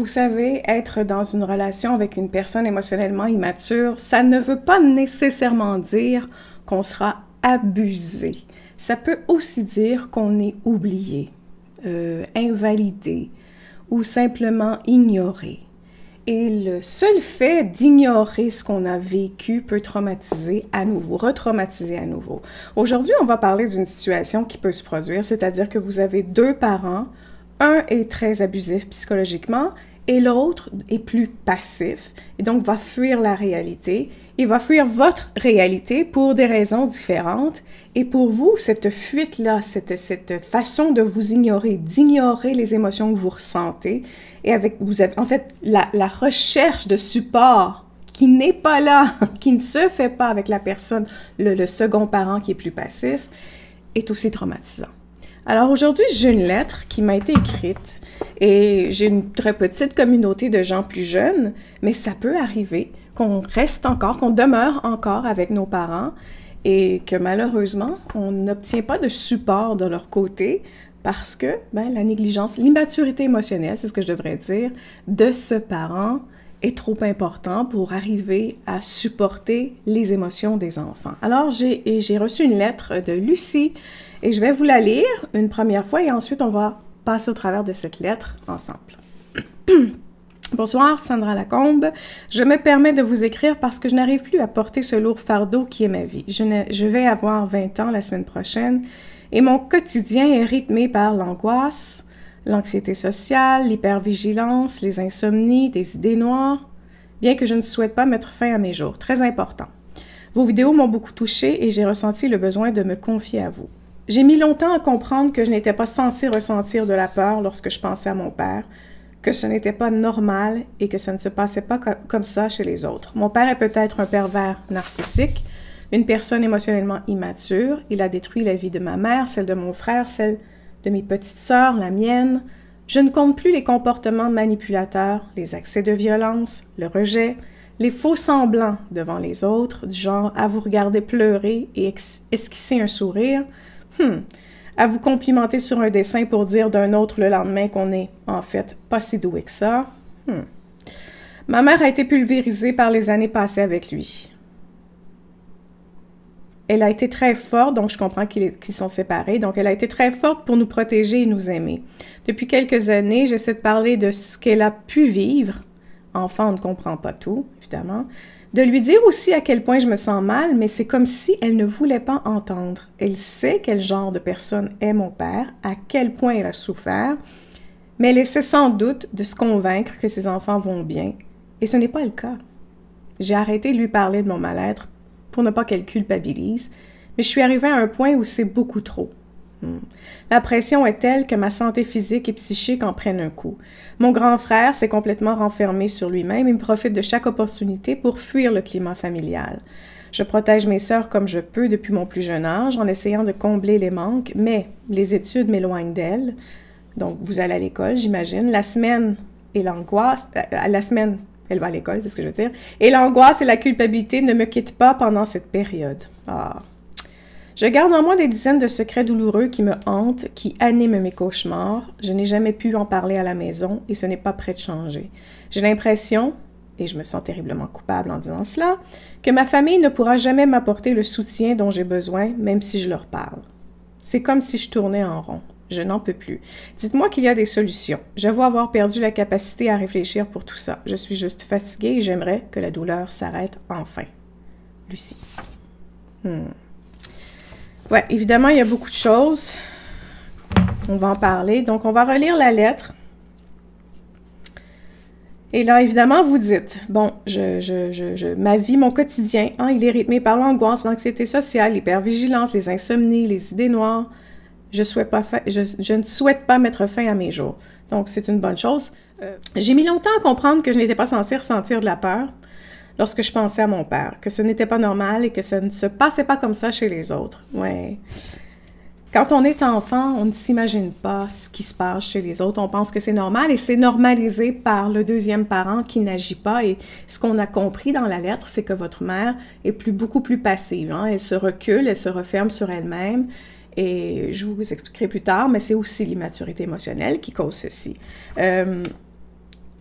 Vous savez, être dans une relation avec une personne émotionnellement immature, ça ne veut pas nécessairement dire qu'on sera abusé. Ça peut aussi dire qu'on est oublié, invalidé ou simplement ignoré. Et le seul fait d'ignorer ce qu'on a vécu peut traumatiser à nouveau, retraumatiser à nouveau. Aujourd'hui, on va parler d'une situation qui peut se produire, c'est-à-dire que vous avez deux parents, un est très abusif psychologiquement et l'autre est plus passif et donc va fuir la réalité. Il va fuir votre réalité pour des raisons différentes. Et pour vous, cette fuite-là, cette façon de vous ignorer, d'ignorer les émotions que vous ressentez, et avec vous avez, en fait, la recherche de support qui n'est pas là, qui ne se fait pas avec la personne, le second parent qui est plus passif, est aussi traumatisant. Alors aujourd'hui, j'ai une lettre qui m'a été écrite et j'ai une très petite communauté de gens plus jeunes, mais ça peut arriver qu'on reste encore, qu'on demeure encore avec nos parents et que malheureusement, on n'obtient pas de support de leur côté parce que la négligence, l'immaturité émotionnelle, c'est ce que je devrais dire, de ce parent est trop important pour arriver à supporter les émotions des enfants. Alors, j'ai reçu une lettre de Lucie et je vais vous la lire une première fois et ensuite on va passer au travers de cette lettre ensemble. Bonsoir, Sandra Lacombe. Je me permets de vous écrire parce que je n'arrive plus à porter ce lourd fardeau qui est ma vie. Je vais avoir 20 ans la semaine prochaine et mon quotidien est rythmé par l'angoisse, l'anxiété sociale, l'hypervigilance, les insomnies, des idées noires, bien que je ne souhaite pas mettre fin à mes jours. Très important. Vos vidéos m'ont beaucoup touchée et j'ai ressenti le besoin de me confier à vous. J'ai mis longtemps à comprendre que je n'étais pas censée ressentir de la peur lorsque je pensais à mon père, que ce n'était pas normal et que ça ne se passait pas comme ça chez les autres. Mon père est peut-être un pervers narcissique, une personne émotionnellement immature. Il a détruit la vie de ma mère, celle de mon frère, celle de mes petites sœurs, la mienne. Je ne compte plus les comportements manipulateurs, les accès de violence, le rejet, les faux semblants devant les autres, du genre à vous regarder pleurer et esquisser un sourire. À vous complimenter sur un dessin pour dire d'un autre le lendemain qu'on est, en fait, pas si doué que ça. Ma mère a été pulvérisée par les années passées avec lui. Elle a été très forte, donc je comprends qu'ils sont séparés, donc elle a été très forte pour nous protéger et nous aimer. Depuis quelques années, j'essaie de parler de ce qu'elle a pu vivre. Enfant, on ne comprend pas tout, évidemment. De lui dire aussi à quel point je me sens mal, mais c'est comme si elle ne voulait pas entendre. Elle sait quel genre de personne est mon père, à quel point elle a souffert, mais elle essaie sans doute de se convaincre que ses enfants vont bien. Et ce n'est pas le cas. J'ai arrêté de lui parler de mon mal-être pour ne pas qu'elle culpabilise, mais je suis arrivée à un point où c'est beaucoup trop. La pression est telle que ma santé physique et psychique en prennent un coup. Mon grand frère s'est complètement renfermé sur lui-même et me profite de chaque opportunité pour fuir le climat familial. Je protège mes sœurs comme je peux depuis mon plus jeune âge en essayant de combler les manques, mais les études m'éloignent d'elles. Donc, vous allez à l'école, j'imagine. La semaine et l'angoisse... la semaine, elle va à l'école, c'est ce que je veux dire. Et l'angoisse et la culpabilité ne me quittent pas pendant cette période. Je garde en moi des dizaines de secrets douloureux qui me hantent, qui animent mes cauchemars. Je n'ai jamais pu en parler à la maison et ce n'est pas prêt de changer. J'ai l'impression, et je me sens terriblement coupable en disant cela, que ma famille ne pourra jamais m'apporter le soutien dont j'ai besoin, même si je leur parle. C'est comme si je tournais en rond. Je n'en peux plus. Dites-moi qu'il y a des solutions. J'avoue avoir perdu la capacité à réfléchir pour tout ça. Je suis juste fatiguée et j'aimerais que la douleur s'arrête enfin. Lucie. Ouais, évidemment, il y a beaucoup de choses. On va en parler. Donc, on va relire la lettre. Et là, évidemment, vous dites, bon, ma vie, mon quotidien, il est rythmé par l'angoisse, l'anxiété sociale, l'hypervigilance, les insomnies, les idées noires. Je ne souhaite pas mettre fin à mes jours. Donc, c'est une bonne chose. J'ai mis longtemps à comprendre que je n'étais pas censée ressentir de la peur lorsque je pensais à mon père, que ce n'était pas normal et que ça ne se passait pas comme ça chez les autres. Ouais. Quand on est enfant, on ne s'imagine pas ce qui se passe chez les autres. On pense que c'est normal et c'est normalisé par le deuxième parent qui n'agit pas. Et ce qu'on a compris dans la lettre, c'est que votre mère est beaucoup plus passive. Elle se recule, elle se referme sur elle-même. Et je vous expliquerai plus tard, mais c'est aussi l'immaturité émotionnelle qui cause ceci.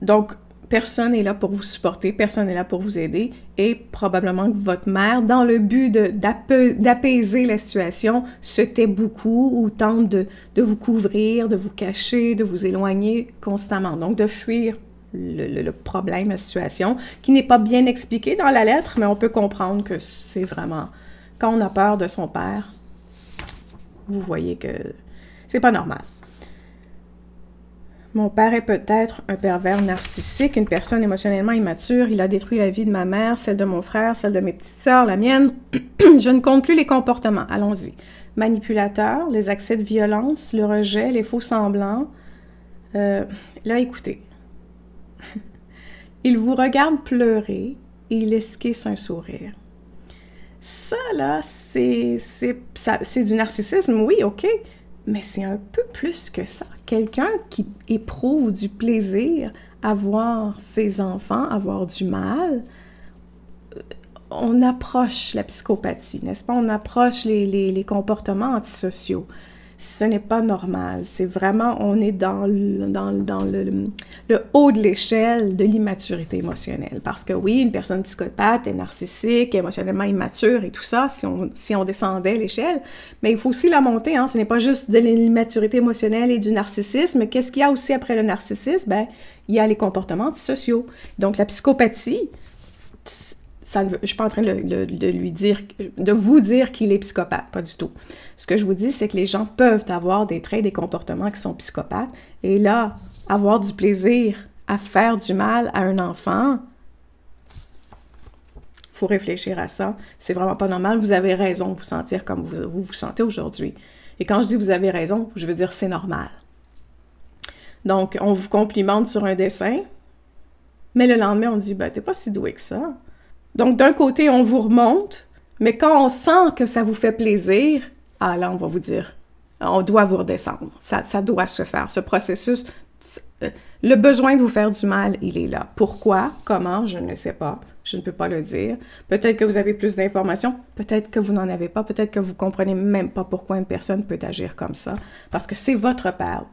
Donc, personne n'est là pour vous supporter, personne n'est là pour vous aider, et probablement que votre mère, dans le but d'apaiser la situation, se tait beaucoup ou tente de vous couvrir, de vous cacher, de vous éloigner constamment. Donc, de fuir le problème, la situation, qui n'est pas bien expliqué dans la lettre, mais on peut comprendre que c'est vraiment... Quand on a peur de son père, vous voyez que c'est pas normal. Mon père est peut-être un pervers narcissique, une personne émotionnellement immature. Il a détruit la vie de ma mère, celle de mon frère, celle de mes petites sœurs, la mienne. Je ne compte plus les comportements. Allons-y. Manipulateur, les accès de violence, le rejet, les faux semblants. Là, écoutez. Il vous regarde pleurer et il esquisse un sourire. Ça, là, c'est du narcissisme, oui, OK. Mais c'est un peu plus que ça. Quelqu'un qui éprouve du plaisir à voir ses enfants avoir du mal, on approche la psychopathie, n'est-ce pas? On approche les comportements antisociaux. Ce n'est pas normal. C'est vraiment, on est dans le haut de l'échelle de l'immaturité émotionnelle. Parce que oui, une personne psychopathe est narcissique, émotionnellement immature et tout ça, si on descendait l'échelle, mais il faut aussi la monter, hein. Ce n'est pas juste de l'immaturité émotionnelle et du narcissisme. Qu'est-ce qu'il y a aussi après le narcissisme? Ben, il y a les comportements antisociaux. Donc, la psychopathie, je ne suis pas en train de vous dire qu'il est psychopathe, pas du tout. Ce que je vous dis, c'est que les gens peuvent avoir des traits, des comportements qui sont psychopathes, et là, avoir du plaisir à faire du mal à un enfant, il faut réfléchir à ça. C'est vraiment pas normal. Vous avez raison de vous sentir comme vous vous sentez aujourd'hui. Et quand je dis vous avez raison, je veux dire c'est normal. Donc, on vous complimente sur un dessin, mais le lendemain, on dit, ben, t'es pas si doué que ça. Donc, d'un côté, on vous remonte, mais quand on sent que ça vous fait plaisir, ah là, on va vous dire, on doit vous redescendre. Ça doit se faire. Ce processus, le besoin de vous faire du mal, il est là. Pourquoi? Comment? Je ne sais pas. Je ne peux pas le dire. Peut-être que vous avez plus d'informations, peut-être que vous n'en avez pas, peut-être que vous ne comprenez même pas pourquoi une personne peut agir comme ça, parce que c'est votre père.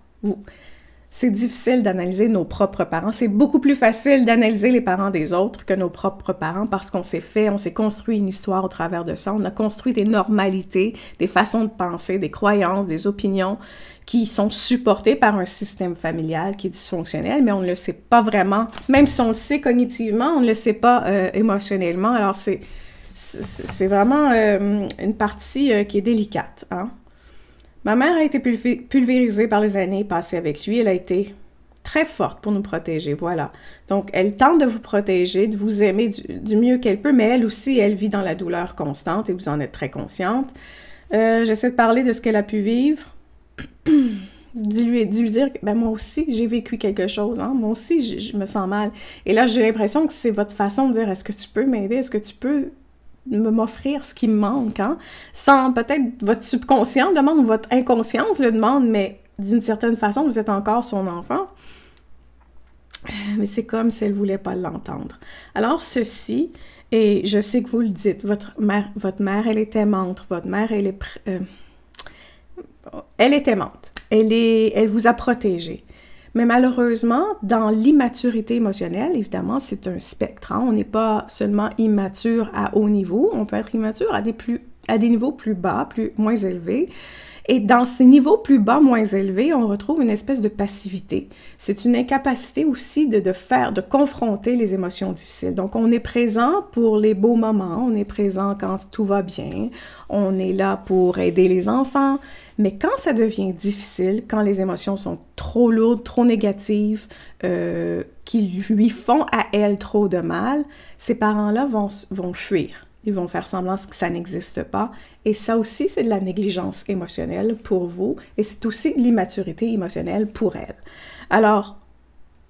C'est difficile d'analyser nos propres parents. C'est beaucoup plus facile d'analyser les parents des autres que nos propres parents parce qu'on s'est construit une histoire au travers de ça. On a construit des normalités, des façons de penser, des croyances, des opinions qui sont supportées par un système familial qui est dysfonctionnel, mais on ne le sait pas vraiment. Même si on le sait cognitivement, on ne le sait pas émotionnellement. Alors, c'est vraiment une partie qui est délicate, hein? Ma mère a été pulvérisée par les années passées avec lui. Elle a été très forte pour nous protéger, voilà. Donc, elle tente de vous protéger, de vous aimer du mieux qu'elle peut, mais elle aussi, elle vit dans la douleur constante et vous en êtes très consciente. J'essaie de parler de ce qu'elle a pu vivre. de lui dire, ben moi aussi, j'ai vécu quelque chose, hein? Moi aussi, je me sens mal. Et là, j'ai l'impression que c'est votre façon de dire, est-ce que tu peux m'aider? Est-ce que tu peux m'offrir ce qui me manque, hein? Sans peut-être votre subconscient demande, votre inconscience le demande, mais d'une certaine façon, vous êtes encore son enfant. Mais c'est comme si elle ne voulait pas l'entendre. Alors, ceci, et je sais que vous le dites, votre mère, elle est aimante, votre mère, elle est aimante, elle vous a protégé. Mais malheureusement, dans l'immaturité émotionnelle, évidemment, c'est un spectre, hein? On n'est pas seulement immature à haut niveau, on peut être immature à des niveaux plus bas, moins élevés. Et dans ces niveaux plus bas, moins élevés, on retrouve une espèce de passivité. C'est une incapacité aussi de confronter les émotions difficiles. Donc, on est présent pour les beaux moments, on est présent quand tout va bien, on est là pour aider les enfants, mais quand ça devient difficile, quand les émotions sont trop lourdes, trop négatives, qui lui font à elle trop de mal, ces parents-là vont fuir. Ils vont faire semblant que ça n'existe pas. Et ça aussi, c'est de la négligence émotionnelle pour vous. Et c'est aussi de l'immaturité émotionnelle pour elle. Alors,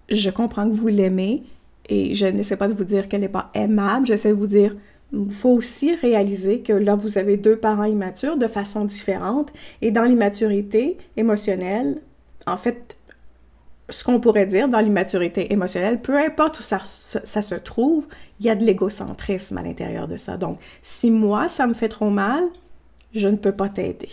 je comprends que vous l'aimez. Et je n'essaie pas de vous dire qu'elle n'est pas aimable. J'essaie de vous dire, il faut aussi réaliser que là, vous avez deux parents immatures de façon différente. Et dans l'immaturité émotionnelle, en fait, ce qu'on pourrait dire dans l'immaturité émotionnelle, peu importe où ça se trouve, il y a de l'égocentrisme à l'intérieur de ça. Donc, si moi, ça me fait trop mal, je ne peux pas t'aider.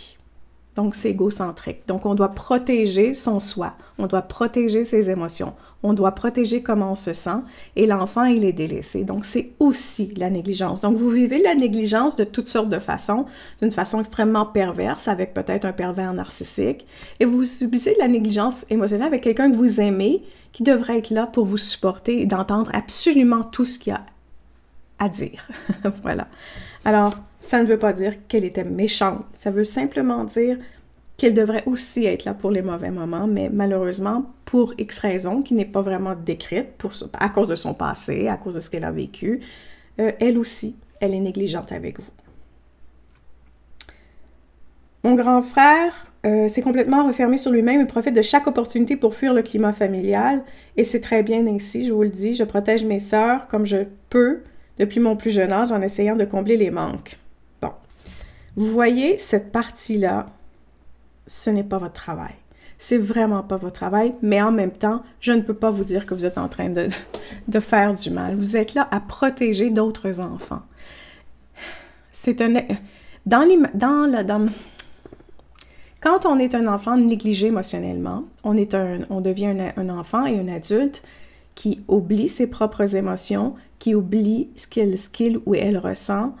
Donc, c'est égocentrique. Donc, on doit protéger son soi. On doit protéger ses émotions. On doit protéger comment on se sent. Et l'enfant, il est délaissé. Donc, c'est aussi la négligence. Donc, vous vivez la négligence de toutes sortes de façons, d'une façon extrêmement perverse, avec peut-être un pervers narcissique. Et vous subissez la négligence émotionnelle avec quelqu'un que vous aimez, qui devrait être là pour vous supporter et d'entendre absolument tout ce qu'il y a à dire. Voilà. Alors, ça ne veut pas dire qu'elle était méchante. Ça veut simplement dire qu'elle devrait aussi être là pour les mauvais moments, mais malheureusement, pour X raisons, qui n'est pas vraiment décrite, à cause de son passé, à cause de ce qu'elle a vécu, elle aussi, elle est négligente avec vous. Mon grand frère s'est complètement refermé sur lui-même et profite de chaque opportunité pour fuir le climat familial, et c'est très bien ainsi, je vous le dis. Je protège mes sœurs comme je peux, depuis mon plus jeune âge, en essayant de combler les manques. Bon. Vous voyez, cette partie-là, ce n'est pas votre travail. C'est vraiment pas votre travail, mais en même temps, je ne peux pas vous dire que vous êtes en train de faire du mal. Vous êtes là à protéger d'autres enfants. C'est un... Quand on est un enfant négligé émotionnellement, on devient un enfant et un adulte qui oublie ses propres émotions, qui oublie ce qu'il ou elle ressent,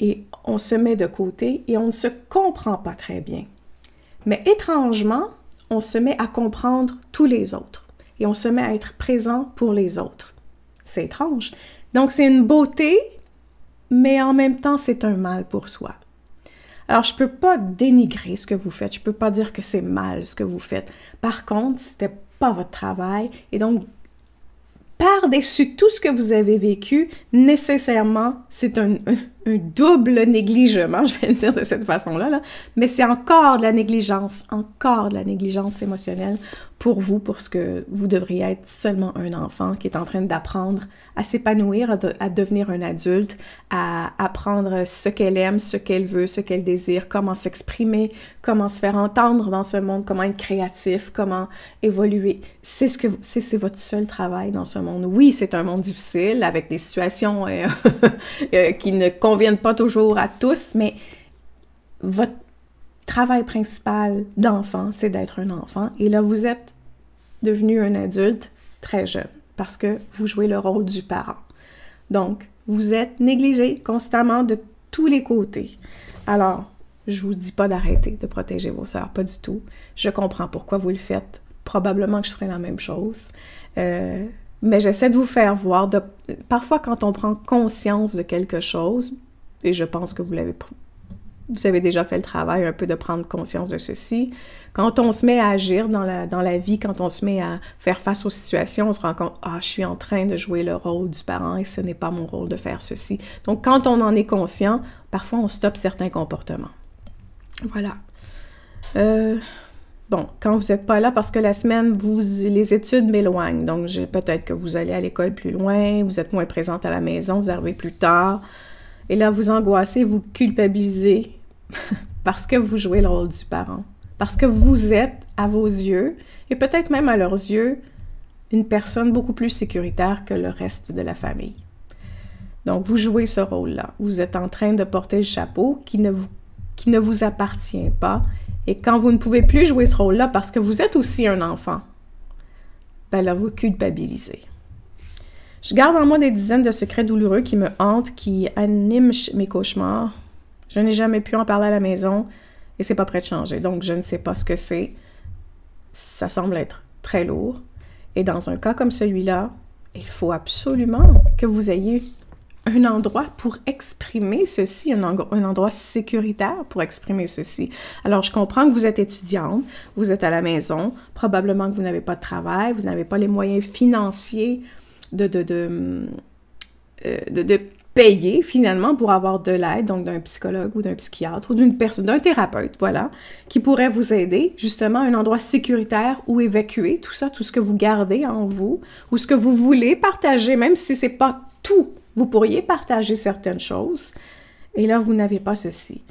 et on se met de côté et on ne se comprend pas très bien. Mais étrangement, on se met à comprendre tous les autres et on se met à être présent pour les autres. C'est étrange. Donc, c'est une beauté, mais en même temps, c'est un mal pour soi. Alors, je ne peux pas dénigrer ce que vous faites. Je ne peux pas dire que c'est mal ce que vous faites. Par contre, ce n'était pas votre travail et donc, par-dessus tout ce que vous avez vécu, nécessairement, c'est un double négligement, je vais le dire de cette façon-là, là, mais c'est encore de la négligence émotionnelle pour vous, parce que vous devriez être seulement un enfant qui est en train d'apprendre à s'épanouir, à devenir un adulte, à apprendre ce qu'elle aime, ce qu'elle veut, ce qu'elle désire, comment s'exprimer, comment se faire entendre dans ce monde, comment être créatif, comment évoluer. C'est votre seul travail dans ce monde. Oui, c'est un monde difficile, avec des situations qui ne conviennent pas toujours à tous, mais votre travail principal d'enfant, c'est d'être un enfant. Et là, vous êtes devenu un adulte très jeune parce que vous jouez le rôle du parent. Donc, vous êtes négligé constamment de tous les côtés. Alors, je vous dis pas d'arrêter de protéger vos sœurs, pas du tout. Je comprends pourquoi vous le faites. Probablement que je ferai la même chose. Mais j'essaie de vous faire voir, parfois quand on prend conscience de quelque chose, et je pense que vous avez déjà fait le travail un peu de prendre conscience de ceci, quand on se met à agir dans la vie, quand on se met à faire face aux situations, on se rend compte « Ah, je suis en train de jouer le rôle du parent et ce n'est pas mon rôle de faire ceci. » Donc, quand on en est conscient, parfois on stoppe certains comportements. Voilà. Bon, quand vous n'êtes pas là, parce que la semaine, les études m'éloignent. Donc, peut-être que vous allez à l'école plus loin, vous êtes moins présente à la maison, vous arrivez plus tard. Et là, vous angoissez, vous culpabilisez parce que vous jouez le rôle du parent. Parce que vous êtes, à vos yeux, et peut-être même à leurs yeux, une personne beaucoup plus sécuritaire que le reste de la famille. Donc, vous jouez ce rôle-là. Vous êtes en train de porter le chapeau qui ne vous appartient pas. Et quand vous ne pouvez plus jouer ce rôle-là parce que vous êtes aussi un enfant, ben là, vous culpabilisez. Je garde en moi des dizaines de secrets douloureux qui me hantent, qui animent mes cauchemars. Je n'ai jamais pu en parler à la maison et c'est pas prêt de changer. Donc, je ne sais pas ce que c'est. Ça semble être très lourd. Et dans un cas comme celui-là, il faut absolument que vous ayez un endroit pour exprimer ceci, un endroit sécuritaire pour exprimer ceci. Alors, je comprends que vous êtes étudiante, vous êtes à la maison, probablement que vous n'avez pas de travail, vous n'avez pas les moyens financiers de payer finalement pour avoir de l'aide, donc d'un psychologue ou d'un psychiatre ou d'une personne, d'un thérapeute, voilà, qui pourrait vous aider, justement, un endroit sécuritaire où évacuer tout ça, tout ce que vous gardez en vous, ou ce que vous voulez partager, même si c'est pas tout. Vous pourriez partager certaines choses, et là, vous n'avez pas ceci.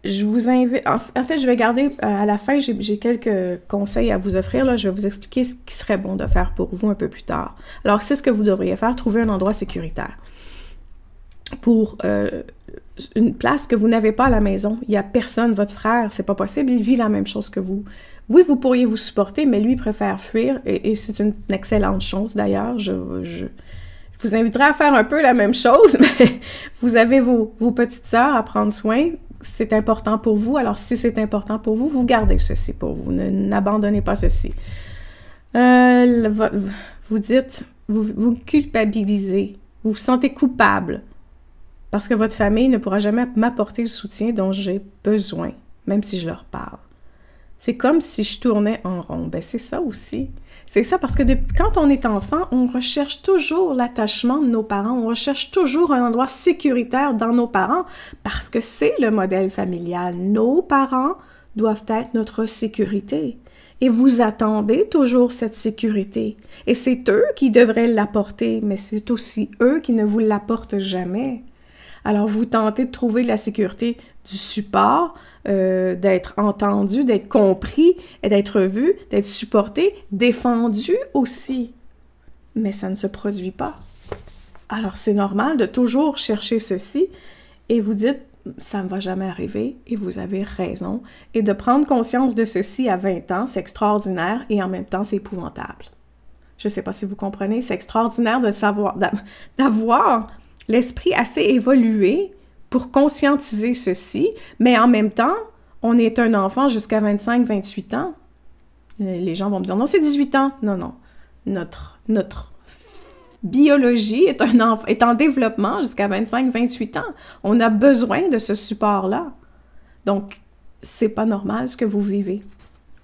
Je vous invite... En fait, je vais garder... à la fin, j'ai quelques conseils à vous offrir. Là, je vais vous expliquer ce qui serait bon de faire pour vous un peu plus tard. Alors, c'est ce que vous devriez faire, trouver un endroit sécuritaire pour une place que vous n'avez pas à la maison. Il n'y a personne, votre frère, c'est pas possible, il vit la même chose que vous. Oui, vous pourriez vous supporter, mais lui, il préfère fuir, et c'est une excellente chose d'ailleurs. Je vous inviterai à faire un peu la même chose, mais vous avez vos petites sœurs à prendre soin, c'est important pour vous, alors si c'est important pour vous, vous gardez ceci pour vous, n'abandonnez pas ceci. Vous dites, vous culpabilisez, vous vous sentez coupable, parce que votre famille ne pourra jamais m'apporter le soutien dont j'ai besoin, même si je leur parle. C'est comme si je tournais en rond. Ben, c'est ça aussi. C'est ça parce que quand on est enfant, on recherche toujours l'attachement de nos parents. On recherche toujours un endroit sécuritaire dans nos parents parce que c'est le modèle familial. Nos parents doivent être notre sécurité. Et vous attendez toujours cette sécurité. Et c'est eux qui devraient l'apporter, mais c'est aussi eux qui ne vous l'apportent jamais. Alors, vous tentez de trouver la sécurité du support, d'être entendu, d'être compris, d'être vu, d'être supporté, défendu aussi. Mais ça ne se produit pas. Alors, c'est normal de toujours chercher ceci et vous dites, ça ne va jamais arriver et vous avez raison. Et de prendre conscience de ceci à 20 ans, c'est extraordinaire et en même temps, c'est épouvantable. Je ne sais pas si vous comprenez, c'est extraordinaire de savoir, d'avoir l'esprit assez évolué pour conscientiser ceci, mais en même temps, on est un enfant jusqu'à 25-28 ans. Les gens vont me dire, non, c'est 18 ans. Non, non. Notre biologie est en développement jusqu'à 25-28 ans. On a besoin de ce support-là. Donc, c'est pas normal ce que vous vivez.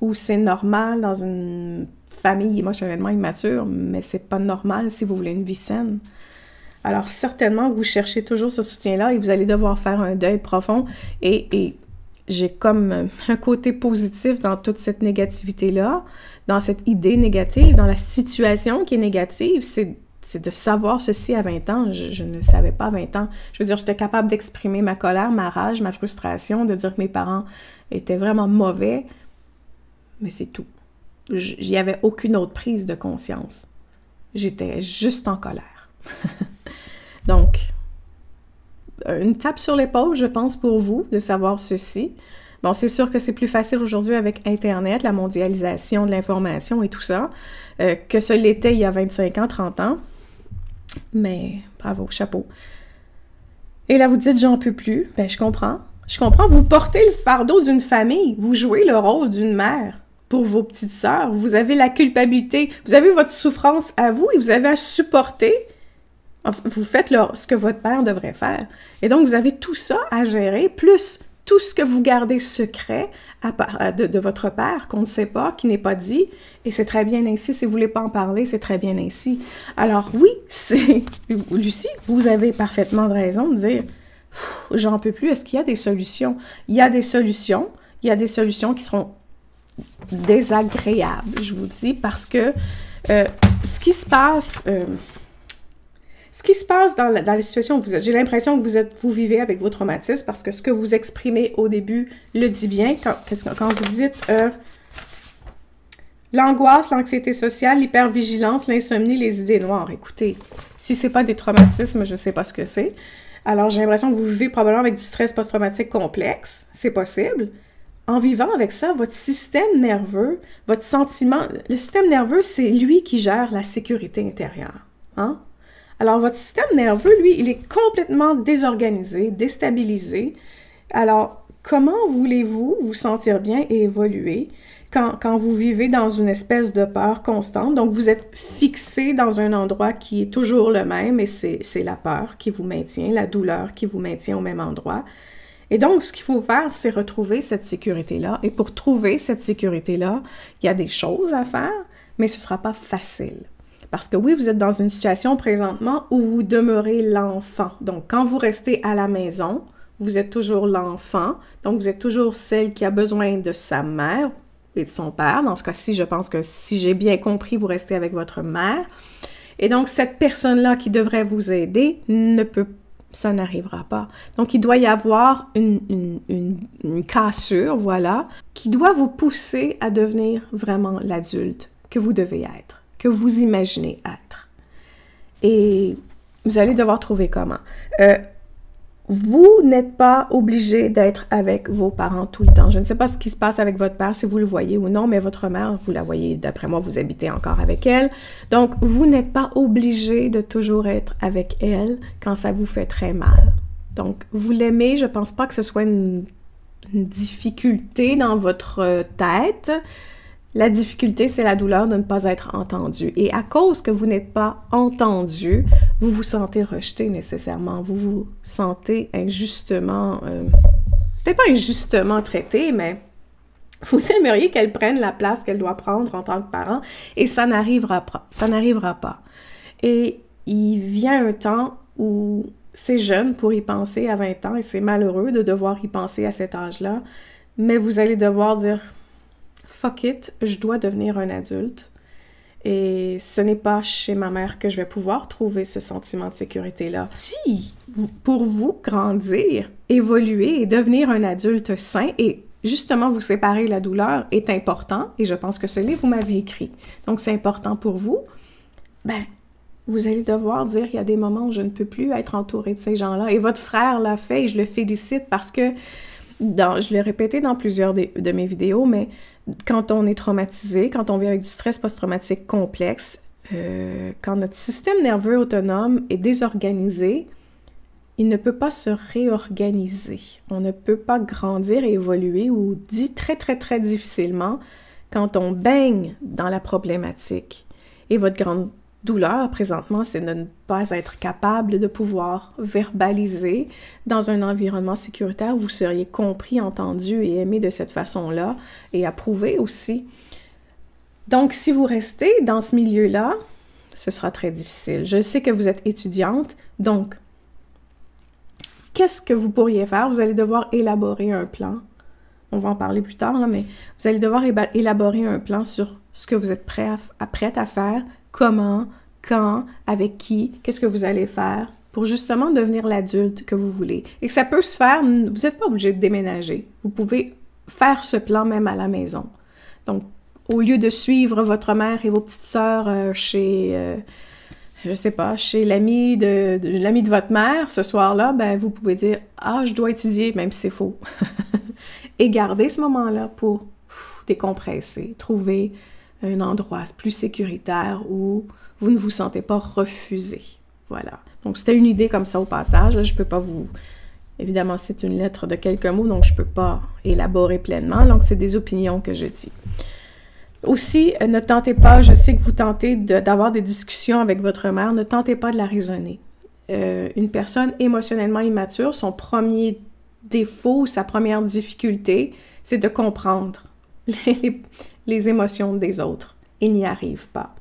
Ou c'est normal dans une famille émotionnellement immature, mais c'est pas normal si vous voulez une vie saine. Alors, certainement, vous cherchez toujours ce soutien-là et vous allez devoir faire un deuil profond. Et j'ai comme un côté positif dans toute cette négativité-là, dans cette idée négative, dans la situation qui est négative, c'est de savoir ceci à 20 ans. Je ne le savais pas à 20 ans. Je veux dire, j'étais capable d'exprimer ma colère, ma rage, ma frustration, de dire que mes parents étaient vraiment mauvais, mais c'est tout. Il n'y avait aucune autre prise de conscience. J'étais juste en colère. Donc, une tape sur l'épaule, je pense, pour vous, de savoir ceci. Bon, c'est sûr que c'est plus facile aujourd'hui avec Internet, la mondialisation de l'information et tout ça, que ce l'était il y a 25 ans, 30 ans. Mais, bravo, chapeau. Et là, vous dites, j'en peux plus. Ben, je comprends. Je comprends. Vous portez le fardeau d'une famille. Vous jouez le rôle d'une mère pour vos petites sœurs. Vous avez la culpabilité. Vous avez votre souffrance à vous et vous avez à supporter. Vous faites ce que votre père devrait faire. Et donc, vous avez tout ça à gérer, plus tout ce que vous gardez secret de votre père, qu'on ne sait pas, qui n'est pas dit. Et c'est très bien ainsi. Si vous ne voulez pas en parler, c'est très bien ainsi. Alors oui, Lucie, vous avez parfaitement raison de dire « J'en peux plus. Est-ce qu'il y a des solutions? » Il y a des solutions. Il y a des solutions qui seront désagréables, je vous dis, parce que ce qui se passe dans la situation où vous êtes, j'ai l'impression que vous vivez avec vos traumatismes parce que ce que vous exprimez au début le dit bien. Quand vous dites l'angoisse, l'anxiété sociale, l'hypervigilance, l'insomnie, les idées noires. Écoutez, si ce n'est pas des traumatismes, je ne sais pas ce que c'est. Alors, j'ai l'impression que vous vivez probablement avec du stress post-traumatique complexe. C'est possible. En vivant avec ça, votre système nerveux, votre sentiment, le système nerveux, c'est lui qui gère la sécurité intérieure. Hein? Alors, votre système nerveux, lui, il est complètement désorganisé, déstabilisé. Alors, comment voulez-vous vous sentir bien et évoluer quand vous vivez dans une espèce de peur constante? Donc, vous êtes fixé dans un endroit qui est toujours le même et c'est la peur qui vous maintient, la douleur qui vous maintient au même endroit. Et donc, ce qu'il faut faire, c'est retrouver cette sécurité-là. Et pour trouver cette sécurité-là, il y a des choses à faire, mais ce ne sera pas facile. Parce que oui, vous êtes dans une situation présentement où vous demeurez l'enfant. Donc, quand vous restez à la maison, vous êtes toujours l'enfant. Donc, vous êtes toujours celle qui a besoin de sa mère et de son père. Dans ce cas-ci, je pense que si j'ai bien compris, vous restez avec votre mère. Et donc, cette personne-là qui devrait vous aider ça n'arrivera pas. Donc, il doit y avoir une cassure, voilà, qui doit vous pousser à devenir vraiment l'adulte que vous devez être, que vous imaginez être. Et vous allez devoir trouver comment. vous n'êtes pas obligé d'être avec vos parents tout le temps. Je ne sais pas ce qui se passe avec votre père, si vous le voyez ou non, mais votre mère, vous la voyez, d'après moi, vous habitez encore avec elle. Donc, vous n'êtes pas obligé de toujours être avec elle quand ça vous fait très mal. Donc, vous l'aimez, je ne pense pas que ce soit une difficulté dans votre tête. La difficulté, c'est la douleur de ne pas être entendu. Et à cause que vous n'êtes pas entendu, vous vous sentez rejeté nécessairement. Vous vous sentez injustement, peut-être pas injustement traité, mais vous aimeriez qu'elle prenne la place qu'elle doit prendre en tant que parent, et ça n'arrivera pas. Ça n'arrivera pas. Et il vient un temps où c'est jeune pour y penser à 20 ans, et c'est malheureux de devoir y penser à cet âge-là, mais vous allez devoir dire « fuck it, je dois devenir un adulte ». Et ce n'est pas chez ma mère que je vais pouvoir trouver ce sentiment de sécurité-là. Si, pour vous, grandir, évoluer et devenir un adulte sain et justement vous séparer de la douleur est important, et je pense que ce livre, vous m'avez écrit, donc c'est important pour vous, ben, vous allez devoir dire qu'il y a des moments où je ne peux plus être entourée de ces gens-là. Et votre frère l'a fait et je le félicite parce que, je l'ai répété dans plusieurs de mes vidéos, mais quand on est traumatisé, quand on vit avec du stress post-traumatique complexe, quand notre système nerveux autonome est désorganisé, il ne peut pas se réorganiser. On ne peut pas grandir et évoluer, ou dit très, très, très difficilement, quand on baigne dans la problématique. Et votre grande douleur, présentement, c'est de ne pas être capable de pouvoir verbaliser dans un environnement sécuritaire où vous seriez compris, entendu et aimé de cette façon-là, et approuvé aussi. Donc, si vous restez dans ce milieu-là, ce sera très difficile. Je sais que vous êtes étudiante, donc, qu'est-ce que vous pourriez faire? Vous allez devoir élaborer un plan. On va en parler plus tard, là, mais vous allez devoir élaborer un plan sur ce que vous êtes prête à faire, comment, quand, avec qui, qu'est-ce que vous allez faire pour justement devenir l'adulte que vous voulez. Et que ça peut se faire, vous n'êtes pas obligé de déménager. Vous pouvez faire ce plan même à la maison. Donc, au lieu de suivre votre mère et vos petites sœurs chez, je sais pas, chez l'ami de votre mère ce soir-là, ben vous pouvez dire « Ah, je dois étudier », même si c'est faux. Et garder ce moment-là pour décompresser, trouver un endroit plus sécuritaire où vous ne vous sentez pas refusé. Voilà. Donc, c'était une idée comme ça au passage. Là, je ne peux pas vous... Évidemment, c'est une lettre de quelques mots, donc je ne peux pas élaborer pleinement. Donc, c'est des opinions que je dis. Aussi, ne tentez pas, je sais que vous tentez d'avoir des discussions avec votre mère, ne tentez pas de la raisonner. Une personne émotionnellement immature, son premier défaut, sa première difficulté, c'est de comprendre les émotions des autres. Ils n'y arrivent pas.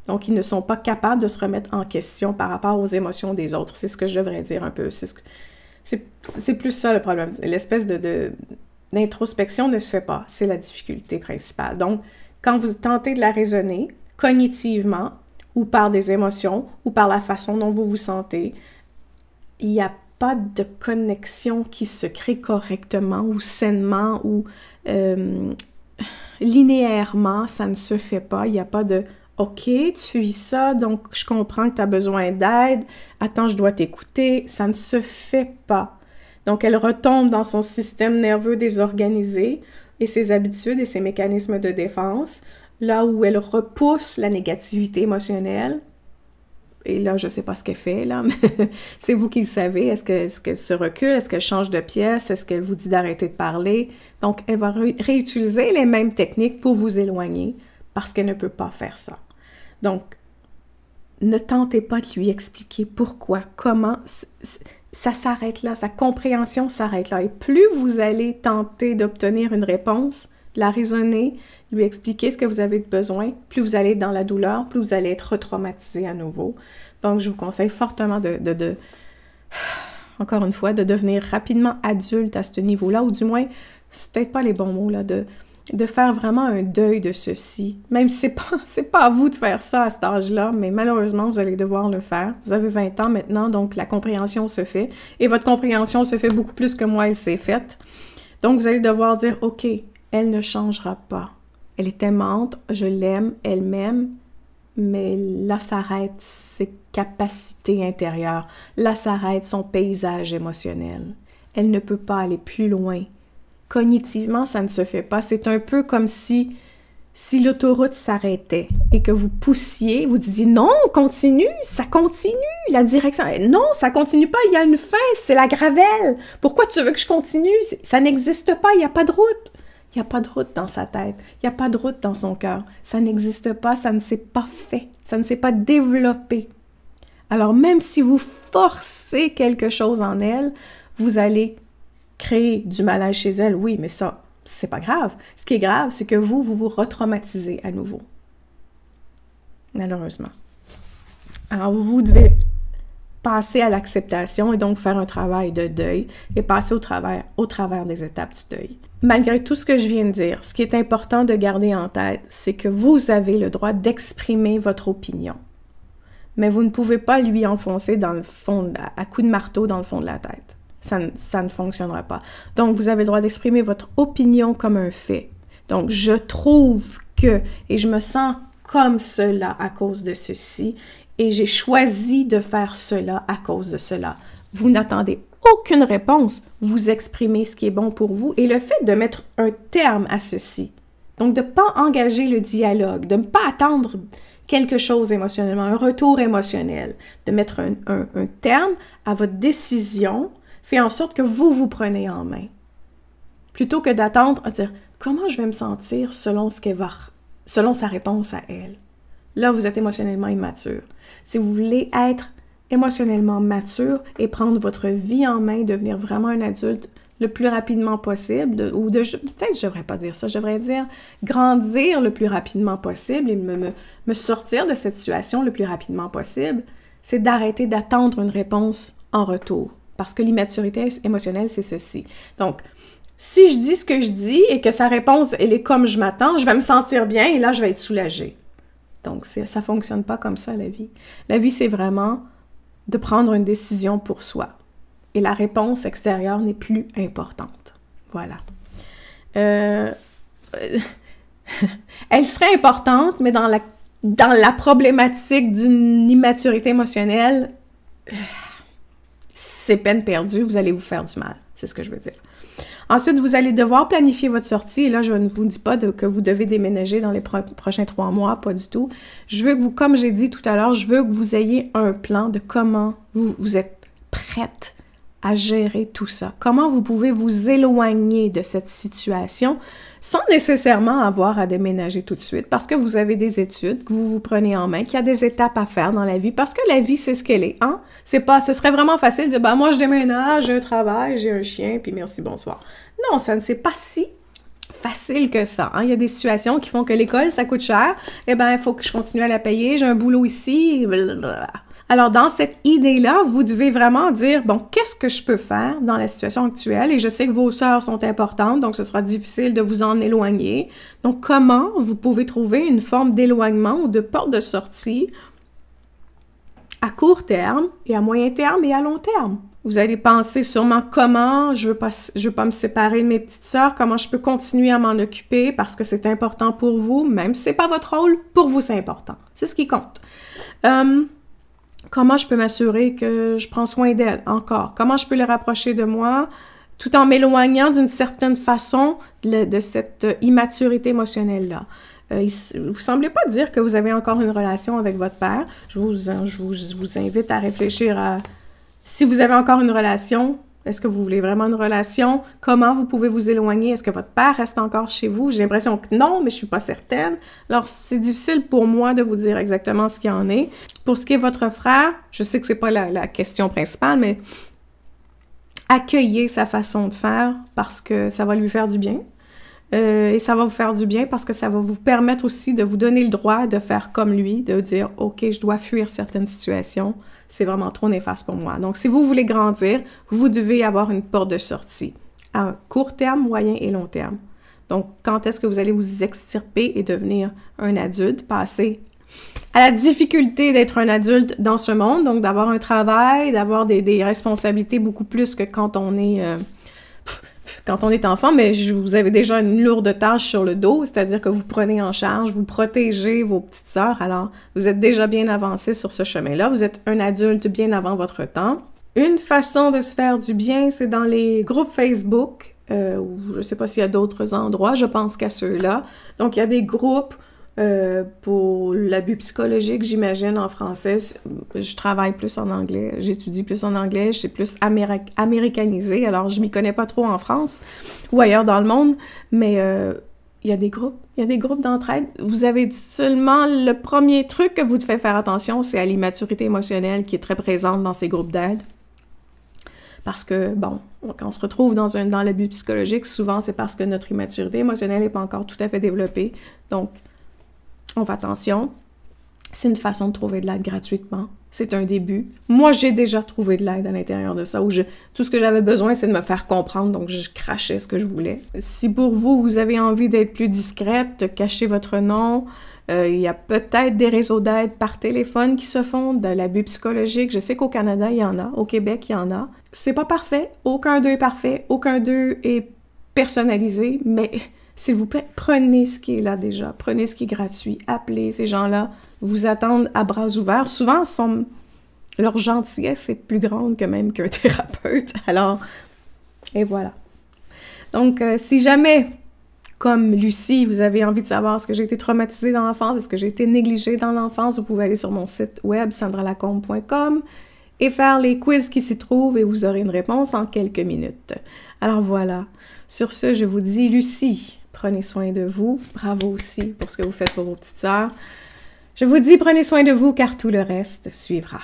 Donc, ils ne sont pas capables de se remettre en question par rapport aux émotions des autres. C'est ce que je devrais dire un peu. C'est plus ça le problème. L'espèce d'introspection ne se fait pas. C'est la difficulté principale. Donc, quand vous tentez de la raisonner cognitivement ou par des émotions ou par la façon dont vous vous sentez, il n'y a pas de connexion qui se crée correctement ou sainement ou linéairement, ça ne se fait pas. Il n'y a pas de « OK, tu vis ça, donc je comprends que tu as besoin d'aide. Attends, je dois t'écouter. » Ça ne se fait pas. Donc, elle retombe dans son système nerveux désorganisé et ses habitudes et ses mécanismes de défense, là où elle repousse la négativité émotionnelle. Et là, je ne sais pas ce qu'elle fait, là, mais c'est vous qui le savez. Est-ce qu'elle se recule? Est-ce qu'elle change de pièce? Est-ce qu'elle vous dit d'arrêter de parler? Donc, elle va réutiliser les mêmes techniques pour vous éloigner parce qu'elle ne peut pas faire ça. Donc, ne tentez pas de lui expliquer pourquoi, comment, ça s'arrête là, sa compréhension s'arrête là. Et plus vous allez tenter d'obtenir une réponse, la raisonner, lui expliquer ce que vous avez besoin, plus vous allez être dans la douleur, plus vous allez être retraumatisé à nouveau. Donc, je vous conseille fortement encore une fois, de devenir rapidement adulte à ce niveau-là, ou du moins, c'est peut-être pas les bons mots, là, de faire vraiment un deuil de ceci. Même si c'est pas à vous de faire ça à cet âge-là, mais malheureusement, vous allez devoir le faire. Vous avez 20 ans maintenant, donc la compréhension se fait. Et votre compréhension se fait beaucoup plus que moi, elle s'est faite. Donc, vous allez devoir dire, OK, elle ne changera pas. Elle est aimante, je l'aime, elle m'aime, mais là s'arrête ses capacités intérieures, là s'arrête son paysage émotionnel. Elle ne peut pas aller plus loin. Cognitivement, ça ne se fait pas. C'est un peu comme si l'autoroute s'arrêtait et que vous poussiez, vous disiez « Non, continue, ça continue, la direction. Non, ça continue pas, il y a une fin, c'est la gravelle. Pourquoi tu veux que je continue? Ça n'existe pas, il n'y a pas de route. » Il n'y a pas de route dans sa tête, il n'y a pas de route dans son cœur. Ça n'existe pas, ça ne s'est pas fait, ça ne s'est pas développé. Alors même si vous forcez quelque chose en elle, vous allez créer du malaise chez elle, oui, mais ça, c'est pas grave. Ce qui est grave, c'est que vous vous retraumatisez à nouveau. Malheureusement. Alors, vous devez passer à l'acceptation et donc faire un travail de deuil et passer au travers des étapes du deuil. Malgré tout ce que je viens de dire, ce qui est important de garder en tête, c'est que vous avez le droit d'exprimer votre opinion. Mais vous ne pouvez pas lui enfoncer dans le fond, à coups de marteau dans le fond de la tête. Ça ne fonctionnera pas. Donc, vous avez le droit d'exprimer votre opinion comme un fait. Donc, je trouve que, et je me sens comme cela à cause de ceci, et j'ai choisi de faire cela à cause de cela. Vous n'attendez aucune réponse. Vous exprimez ce qui est bon pour vous. Et le fait de mettre un terme à ceci, donc de ne pas engager le dialogue, de ne pas attendre quelque chose émotionnellement, un retour émotionnel, de mettre un terme à votre décision, fait en sorte que vous vous prenez en main. Plutôt que d'attendre à dire « Comment je vais me sentir selon sa réponse à elle? » Là, vous êtes émotionnellement immature. Si vous voulez être émotionnellement mature et prendre votre vie en main, devenir vraiment un adulte le plus rapidement possible, peut-être je devrais pas dire ça, je devrais dire grandir le plus rapidement possible et me sortir de cette situation le plus rapidement possible, c'est d'arrêter d'attendre une réponse en retour. Parce que l'immaturité émotionnelle, c'est ceci. Donc, si je dis ce que je dis et que sa réponse, elle est comme je m'attends, je vais me sentir bien et là, je vais être soulagée. Donc, ça ne fonctionne pas comme ça, la vie. La vie, c'est vraiment de prendre une décision pour soi. Et la réponse extérieure n'est plus importante. Voilà. Elle serait importante, mais dans la problématique d'une immaturité émotionnelle, c'est peine perdue, vous allez vous faire du mal. C'est ce que je veux dire. Ensuite, vous allez devoir planifier votre sortie. Et là, je ne vous dis pas que vous devez déménager dans les prochains 3 mois, pas du tout. Je veux que vous, comme j'ai dit tout à l'heure, je veux que vous ayez un plan de comment vous êtes prête à gérer tout ça. Comment vous pouvez vous éloigner de cette situation sans nécessairement avoir à déménager tout de suite parce que vous avez des études, que vous vous prenez en main, qu'il y a des étapes à faire dans la vie parce que la vie, c'est ce qu'elle est. Hein? Ce serait vraiment facile de dire, ben, moi, je déménage, j'ai un travail, j'ai un chien, puis merci, bonsoir. Non, ça ne c'est pas si facile que ça. Hein? Il y a des situations qui font que l'école, ça coûte cher. Eh bien, il faut que je continue à la payer, j'ai un boulot ici, blablabla. Alors, dans cette idée-là, vous devez vraiment dire, bon, qu'est-ce que je peux faire dans la situation actuelle? Et je sais que vos sœurs sont importantes, donc ce sera difficile de vous en éloigner. Donc, comment vous pouvez trouver une forme d'éloignement ou de porte de sortie à court terme et à moyen terme et à long terme? Vous allez penser sûrement comment je veux pas me séparer de mes petites sœurs, comment je peux continuer à m'en occuper parce que c'est important pour vous, même si c'est pas votre rôle, pour vous c'est important. C'est ce qui compte. Comment je peux m'assurer que je prends soin d'elle encore? Comment je peux les rapprocher de moi tout en m'éloignant d'une certaine façon de cette immaturité émotionnelle-là? Vous semblez pas dire que vous avez encore une relation avec votre père. Je vous invite à réfléchir à si vous avez encore une relation. Est-ce que vous voulez vraiment une relation? Comment vous pouvez vous éloigner? Est-ce que votre père reste encore chez vous? J'ai l'impression que non, mais je suis pas certaine. Alors, c'est difficile pour moi de vous dire exactement ce qu'il en est. Pour ce qui est de votre frère, je sais que c'est pas la question principale, mais accueillez sa façon de faire parce que ça va lui faire du bien. Et ça va vous faire du bien parce que ça va vous permettre aussi de vous donner le droit de faire comme lui, de dire « Ok, je dois fuir certaines situations, c'est vraiment trop néfaste pour moi. » Donc, si vous voulez grandir, vous devez avoir une porte de sortie à court terme, moyen et long terme. Donc, quand est-ce que vous allez vous extirper et devenir un adulte, passer à la difficulté d'être un adulte dans ce monde, donc d'avoir un travail, d'avoir des responsabilités beaucoup plus que quand on est quand on est enfant, mais vous avez déjà une lourde tâche sur le dos, c'est-à-dire que vous prenez en charge, vous protégez vos petites sœurs, alors vous êtes déjà bien avancé sur ce chemin-là, vous êtes un adulte bien avant votre temps. Une façon de se faire du bien, c'est dans les groupes Facebook, ou je ne sais pas s'il y a d'autres endroits, je pense qu'à ceux-là. Donc, il y a des groupes pour l'abus psychologique, j'imagine, en français. Je travaille plus en anglais, j'étudie plus en anglais, je suis plus américanisée, alors je m'y connais pas trop en France ou ailleurs dans le monde, mais il y a des groupes d'entraide. Vous avez seulement le premier truc que vous devez faire attention, c'est à l'immaturité émotionnelle qui est très présente dans ces groupes d'aide. Parce que, bon, quand on se retrouve dans l'abus psychologique, souvent c'est parce que notre immaturité émotionnelle n'est pas encore tout à fait développée. Donc, on fait attention. C'est une façon de trouver de l'aide gratuitement. C'est un début. Moi, j'ai déjà trouvé de l'aide à l'intérieur de ça, où tout ce que j'avais besoin, c'est de me faire comprendre, donc je crachais ce que je voulais. Si pour vous, vous avez envie d'être plus discrète, de cacher votre nom, il y a peut-être des réseaux d'aide par téléphone qui se font, de l'abus psychologique. Je sais qu'au Canada, il y en a. Au Québec, il y en a. C'est pas parfait. Aucun d'eux est parfait. Aucun d'eux est personnalisé. Mais s'il vous plaît, prenez ce qui est là déjà. Prenez ce qui est gratuit. Appelez ces gens-là. Vous attendent à bras ouverts. Souvent, leur gentillesse est plus grande que même qu'un thérapeute. Alors, et voilà. Donc, si jamais, comme Lucie, vous avez envie de savoir est-ce que j'ai été traumatisée dans l'enfance, est-ce que j'ai été négligée dans l'enfance, vous pouvez aller sur mon site web sandralacombe.com et faire les quiz qui s'y trouvent et vous aurez une réponse en quelques minutes. Alors voilà. Sur ce, je vous dis, Lucie, prenez soin de vous. Bravo aussi pour ce que vous faites pour vos petites sœurs. Je vous dis, prenez soin de vous car tout le reste suivra.